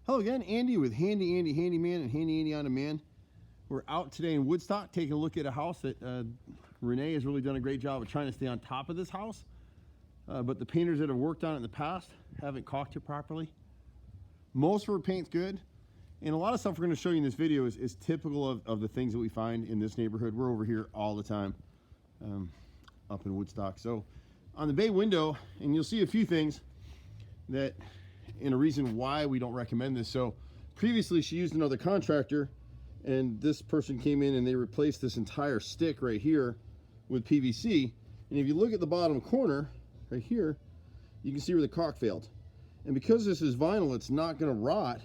Hello again, Andy with Handy Andy Handyman and Handy Andy on Demand. We're out today in Woodstock taking a look at a house that Renee has really done a great job of trying to stay on top of this house. But the painters that have worked on it in the past haven't caulked it properly. Most of her paint's good. And a lot of stuff we're going to show you in this video is typical of the things that we find in this neighborhood. We're over here all the time up in Woodstock. So on the bay window, and you'll see a few things that, and a reason why we don't recommend this. So previously she used another contractor, and this person came in and they replaced this entire stick right here with PVC. And if you look at the bottom corner right here, you can see where the caulk failed. And because this is vinyl, it's not going to rot,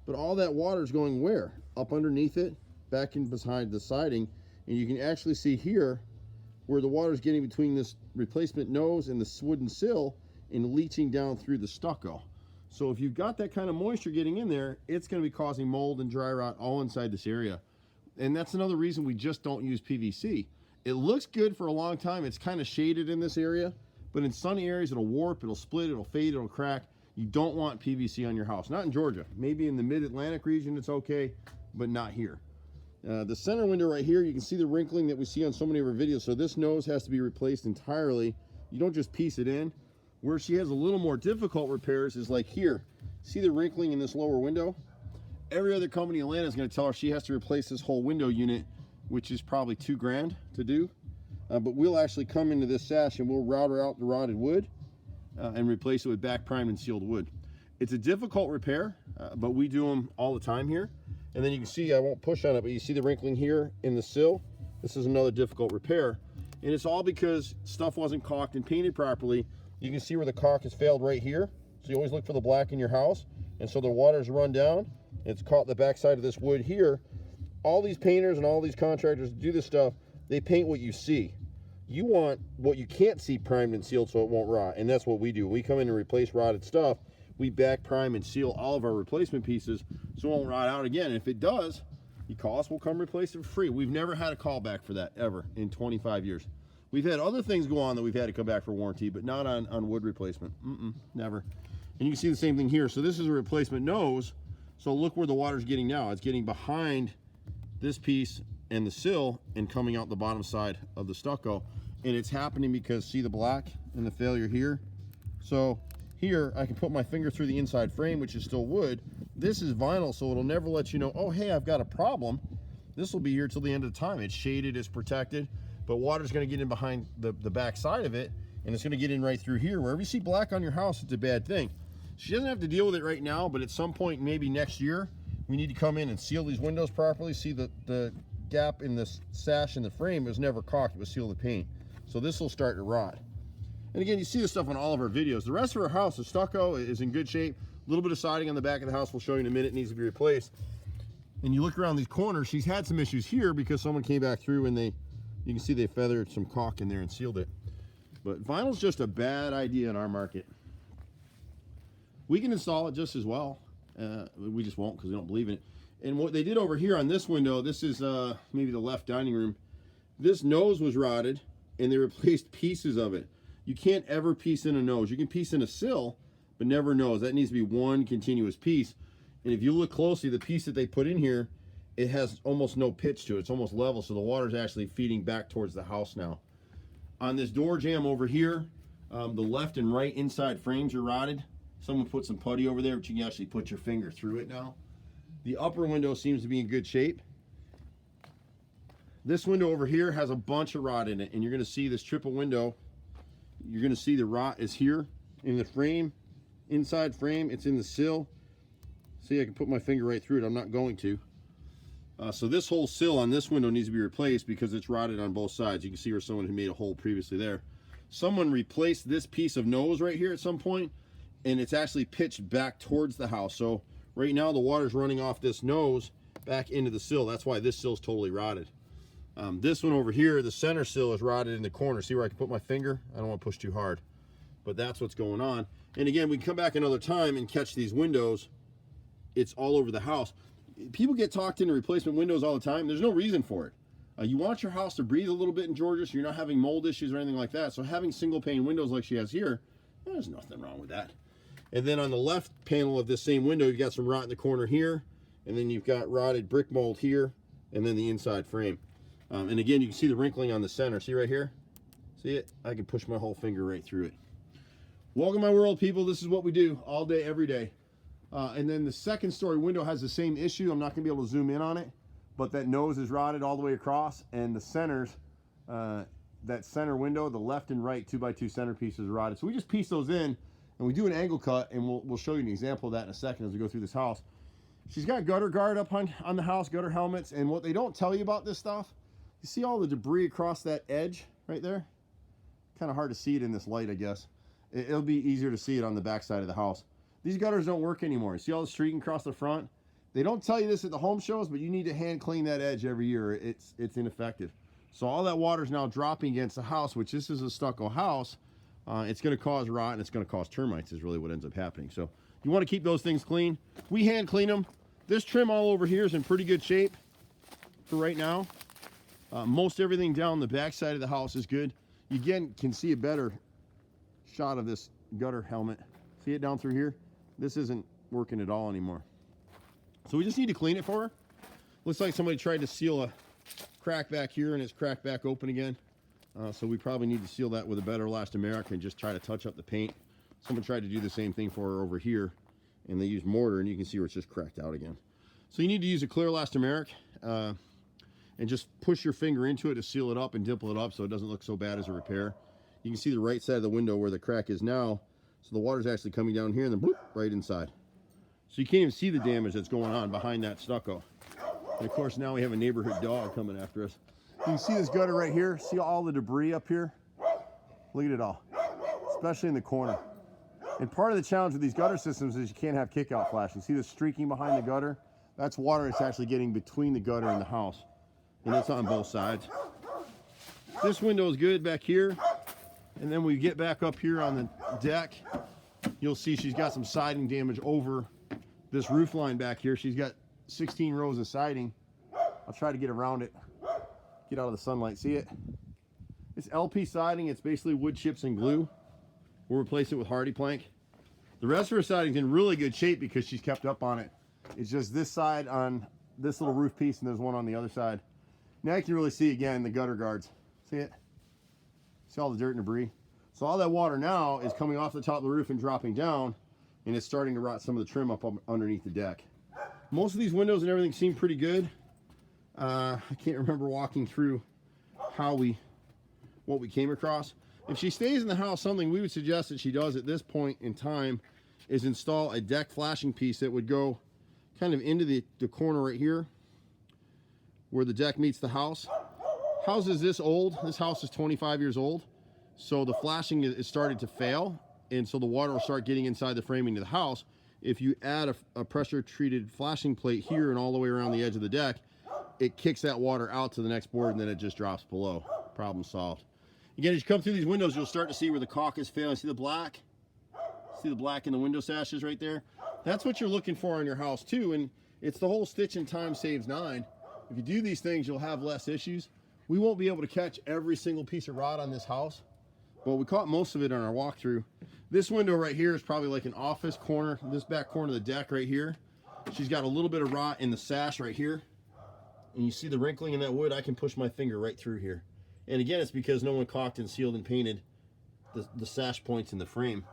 but all that water is going where? Up underneath it, back in behind the siding. And you can actually see here where the water is getting between this replacement nose and the wooden sill and leaching down through the stucco. So if you've got that kind of moisture getting in there, it's going to be causing mold and dry rot all inside this area. And that's another reason we just don't use PVC. It looks good for a long time. It's kind of shaded in this area, but in sunny areas, it'll warp, it'll split, it'll fade, it'll crack. You don't want PVC on your house. Not in Georgia. Maybe in the mid-Atlantic region, it's okay, but not here. The center window right here, you can see the wrinkling that we see on so many of our videos. So this nose has to be replaced entirely. You don't just piece it in. Where she has a little more difficult repairs is like here. See the wrinkling in this lower window? Every other company in Atlanta is going to tell her she has to replace this whole window unit, which is probably $2 grand to do. But we'll actually come into this sash and we'll router out the rotted wood and replace it with back primed and sealed wood. It's a difficult repair, but we do them all the time here. And then you can see, I won't push on it, but you see the wrinkling here in the sill. This is another difficult repair. And it's all because stuff wasn't caulked and painted properly. You can see where the caulk has failed right here. So you always look for the black in your house. And so the water's run down. It's caught the backside of this wood here. All these painters and all these contractors do this stuff, they paint what you see. You want what you can't see primed and sealed so it won't rot. And that's what we do. We come in and replace rotted stuff. We back prime and seal all of our replacement pieces so it won't rot out again. And if it does, you call us, we'll come replace it for free. We've never had a callback for that ever in 25 years. We've had other things go on that we've had to come back for warranty, but not on wood replacement. Never. And you can see the same thing here. So this is a replacement nose. So look where the water's getting now. It's getting behind this piece and the sill and coming out the bottom side of the stucco. And it's happening because see the black and the failure here? So here I can put my finger through the inside frame, which is still wood. This is vinyl, so it'll never let you know, oh, hey, I've got a problem. This will be here till the end of the time. It's shaded, it's protected. But water's going to get in behind the back side of it, and it's going to get in right through here. Wherever you see black on your house, it's a bad thing. She doesn't have to deal with it right now, but at some point, maybe next year, we need to come in and seal these windows properly. See the gap in the sash in the frame was never caulked, it was sealed with paint. So this will start to rot. And again, you see this stuff on all of our videos. The rest of our house, the stucco is in good shape. A little bit of siding on the back of the house we'll show you in a minute, needs to be replaced. And you look around these corners, she's had some issues here because someone came back through and you can see they feathered some caulk in there and sealed it. But vinyl's just a bad idea in our market. We can install it just as well. We just won't because we don't believe in it. And what they did over here on this window, this is maybe the left dining room. This nose was rotted and they replaced pieces of it. You can't ever piece in a nose. You can piece in a sill, but never a nose. That needs to be one continuous piece. And if you look closely, the piece that they put in here, it has almost no pitch to it. It's almost level, so the water is actually feeding back towards the house now. On this door jamb over here, the left and right inside frames are rotted. Someone put some putty over there, but you can actually put your finger through it now. The upper window seems to be in good shape. This window over here has a bunch of rot in it, and you're going to see this triple window. You're going to see the rot is here in the frame, inside frame. It's in the sill. See, I can put my finger right through it. I'm not going to. So this whole sill on this window needs to be replaced because it's rotted on both sides. You can see where someone had made a hole previously there. Someone replaced this piece of nose right here at some point, and it's actually pitched back towards the house. So right now the water's running off this nose back into the sill. That's why this sill's totally rotted. This one over here, the center sill is rotted in the corner. See where I can put my finger? I don't want to push too hard, but that's what's going on. And again, we can come back another time and catch these windows. It's all over the house. People get talked into replacement windows all the time. There's no reason for it. You want your house to breathe a little bit in Georgia so you're not having mold issues or anything like that. So having single pane windows like she has here, there's nothing wrong with that. And then on the left panel of this same window, you've got some rot in the corner here, and then you've got rotted brick mold here, and then the inside frame. And again, you can see the wrinkling on the center. See right here? See it? I can push my whole finger right through it. Welcome to my world, people. This is what we do all day, every day. And then the second story window has the same issue. I'm not going to be able to zoom in on it, but that nose is rotted all the way across, and the centers, that center window, the left and right 2x2 centerpieces are rotted. So we just piece those in, and we do an angle cut, and we'll show you an example of that in a second as we go through this house. She's got gutter guard up on the house, gutter helmets, and what they don't tell you about this stuff, you see all the debris across that edge right there? Kind of hard to see it in this light, I guess. It'll be easier to see it on the back side of the house. These gutters don't work anymore. You see all the streaking across the front? They don't tell you this at the home shows, but you need to hand clean that edge every year. It's ineffective. So all that water is now dropping against the house, which this is a stucco house. It's going to cause rot, and it's going to cause termites is really what ends up happening. So you want to keep those things clean. We hand clean them. This trim all over here is in pretty good shape for right now. Most everything down the back side of the house is good. You again can see a better shot of this gutter helmet. See it down through here? This isn't working at all anymore. So we just need to clean it for her. Looks like somebody tried to seal a crack back here, and it's cracked back open again. So we probably need to seal that with a better elastomeric and just try to touch up the paint. Someone tried to do the same thing for her over here, and they used mortar, and you can see where it's just cracked out again. So you need to use a clear elastomeric and just push your finger into it to seal it up and dimple it up so it doesn't look so bad as a repair. You can see the right side of the window where the crack is now. So the water's actually coming down here and then bloop, right inside. So you can't even see the damage that's going on behind that stucco. And of course, now we have a neighborhood dog coming after us. You can see this gutter right here. See all the debris up here? Look at it all, especially in the corner. And part of the challenge with these gutter systems is you can't have kickout flashing. See the streaking behind the gutter? That's water that's actually getting between the gutter and the house. And it's on both sides. This window is good back here. And then we get back up here on the deck. You'll see she's got some siding damage over this roof line back here. She's got 16 rows of siding. I'll try to get around it. Get out of the sunlight. See it? It's LP siding. It's basically wood chips and glue. We'll replace it with hardy plank. The rest of her siding's in really good shape because she's kept up on it. It's just this side on this little roof piece, and there's one on the other side. Now you can really see again the gutter guards. See it? See all the dirt and debris? So all that water now is coming off the top of the roof and dropping down, and it's starting to rot some of the trim up underneath the deck. Most of these windows and everything seem pretty good. I can't remember walking through what we came across. If she stays in the house, something we would suggest that she does at this point in time is install a deck flashing piece that would go kind of into the corner right here where the deck meets the house. House is this old. This house is 25 years old. So the flashing is starting to fail. And so the water will start getting inside the framing of the house. If you add a pressure treated flashing plate here and all the way around the edge of the deck, it kicks that water out to the next board and then it just drops below. Problem solved. Again, as you come through these windows, you'll start to see where the caulk is failing. See the black? See the black in the window sashes right there? That's what you're looking for on your house too. And it's the whole stitch in time saves 9. If you do these things, you'll have less issues. We won't be able to catch every single piece of rot on this house, but we caught most of it on our walkthrough. This window right here is probably like an office corner, this back corner of the deck right here. She's got a little bit of rot in the sash right here. And you see the wrinkling in that wood? I can push my finger right through here. And again, it's because no one caulked and sealed and painted the sash points in the frame.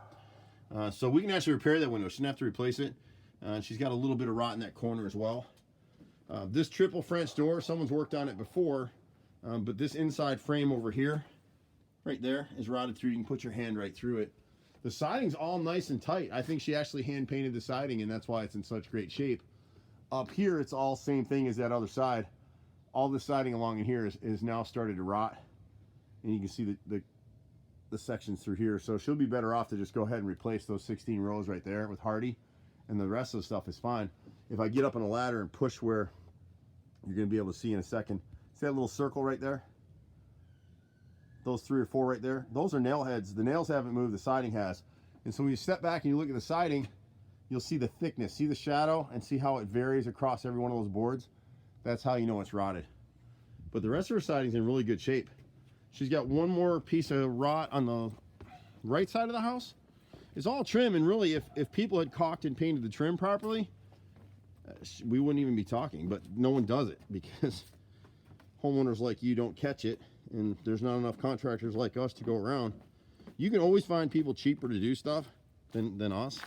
So we can actually repair that window. She doesn't have to replace it. She's got a little bit of rot in that corner as well. This triple French door, someone's worked on it before, but this inside frame over here, right there, is rotted through. You can put your hand right through it. The siding's all nice and tight. I think she actually hand painted the siding, and that's why it's in such great shape. Up here, it's all same thing as that other side. All the siding along in here is now started to rot, and you can see the sections through here. So she'll be better off to just go ahead and replace those 16 rows right there with hardy, and the rest of the stuff is fine. If I get up on a ladder and push where you're going to be able to see in a second, see that little circle right there? Those 3 or 4 right there, those are nail heads. The nails haven't moved, the siding has. And so when you step back and you look at the siding, you'll see the thickness, see the shadow, and see how it varies across every one of those boards. That's how you know it's rotted. But the rest of her siding's in really good shape. She's got one more piece of rot on the right side of the house. is all trim. And really, if people had caulked and painted the trim properly, we wouldn't even be talking. But no one does it because homeowners like you don't catch it, and there's not enough contractors like us to go around. You can always find people cheaper to do stuff than us.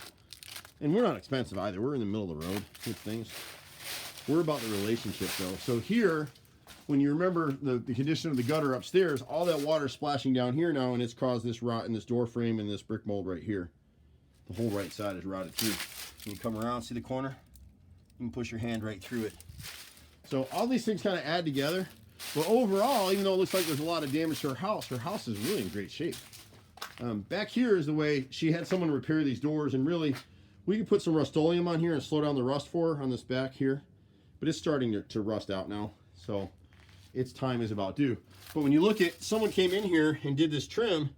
And we're not expensive either. We're in the middle of the road with things. We're about the relationship though. So here, when you remember the condition of the gutter upstairs, all that water is splashing down here now, and it's caused this rot in this door frame and this brick mold right here. The whole right side is rotted through. You come around, see the corner? You can push your hand right through it. So all these things kind of add together. But overall, even though it looks like there's a lot of damage to her house is really in great shape. Back here is the way she had someone repair these doors, and really, we could put some Rust-Oleum on here and slow down the rust for her on this back here. But it's starting to rust out now, so its time is about due. But when you look at, someone came in here and did this trim,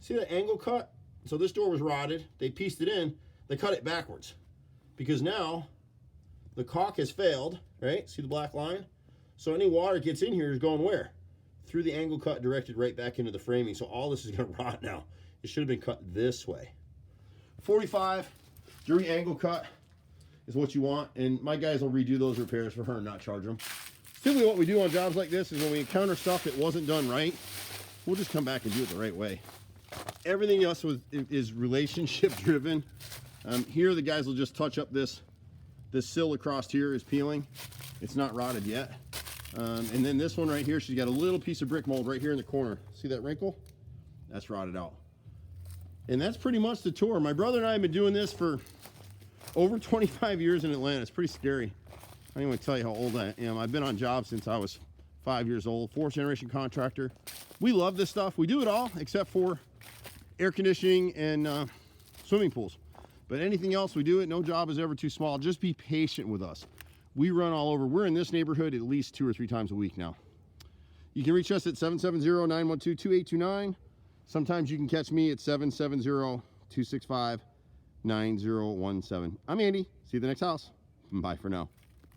see that angle cut? So this door was rotted, they pieced it in, they cut it backwards. Because now, the caulk has failed, right? See the black line? So any water gets in here is going where? Through the angle cut, directed right back into the framing. So all this is gonna rot now. It should have been cut this way. 45 degree angle cut is what you want, and my guys will redo those repairs for her and not charge them. Typically what we do on jobs like this is when we encounter stuff that wasn't done right, we'll just come back and do it the right way. Everything else is relationship driven. Here the guys will just touch up this sill across here is peeling. It's not rotted yet. And then this one right here, she's got a little piece of brick mold right here in the corner. See that wrinkle? That's rotted out. And that's pretty much the tour. My brother and I have been doing this for over 25 years in Atlanta. It's pretty scary. I don't even tell you how old I am. I've been on jobs since I was 5 years old, 4th generation contractor. We love this stuff. We do it all except for air conditioning and swimming pools. But anything else, we do it. No job is ever too small. Just be patient with us. We run all over. We're in this neighborhood at least 2 or 3 times a week now. You can reach us at 770-912-2829. Sometimes you can catch me at 770-265-9017. I'm Andy. See you at the next house. Bye for now.